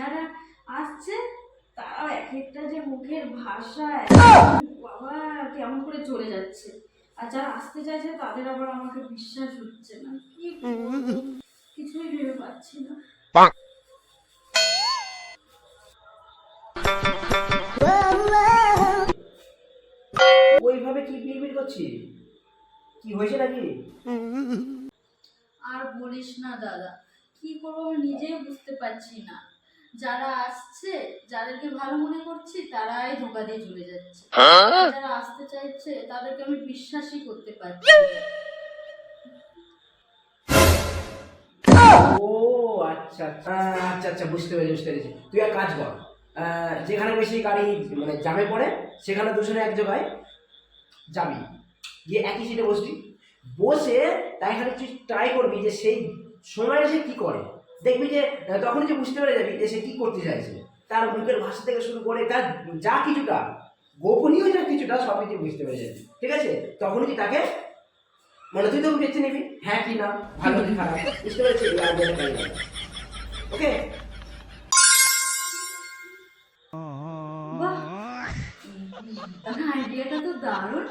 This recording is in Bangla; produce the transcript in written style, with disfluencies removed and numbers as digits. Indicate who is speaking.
Speaker 1: যারা আসছে তারাও এক একটা যে মুখের ভাষা বাবা কেমন করে চলে যাচ্ছে, আর যারা আসতে চাইছে তাদের আবার আমাকে বিশ্বাস হচ্ছে না। কি করবো? কিছুই ভেবে পাচ্ছি না।
Speaker 2: ওইভাবে কি বিড়বিড় করছি? কি হয়েছে নাকি?
Speaker 1: আর বলিস না দাদা, কি করবো আমি নিজেই বুঝতে পারছি না। যারা আসছে, যাদেরকে ভালো মনে করছি তারাই ধোকা দিয়ে চলে যাচ্ছে, আর যারা আসতে চাইছে তাদেরকে আমি বিশ্বাসই করতে পারছি না।
Speaker 2: ও আচ্ছা আচ্ছা আচ্ছা আচ্ছা, বুঝতে পেরেছি। তুই এক কাজ কর, যেখানে বেশি গাড়ি মানে জামে পড়ে সেখানে দুজনে এক জায়গায় যাবি, গিয়ে একই সিটে বসবি, বসে তাই খালি তুই ট্রাই করবি যে সেই সময় সে কি করে। দেখবি যে তখনই যে বুঝতে পেরে যাবি যে সে কি করতে চাইছে, তার মুখের ভাষা থেকে শুরু করে তার যা কিছুটা গোপনীয় যা কিছুটা সবই তুই বুঝতে পেরে যাবি। ঠিক আছে? তখনই তুই তাকে মানে তুই তখন বেছে নিবি হ্যাঁ কি না, ভালো কি খারাপ। বুঝতে পেরেছি? ওকে।
Speaker 1: বাহ, আইডিয়াটা তো দারুণ।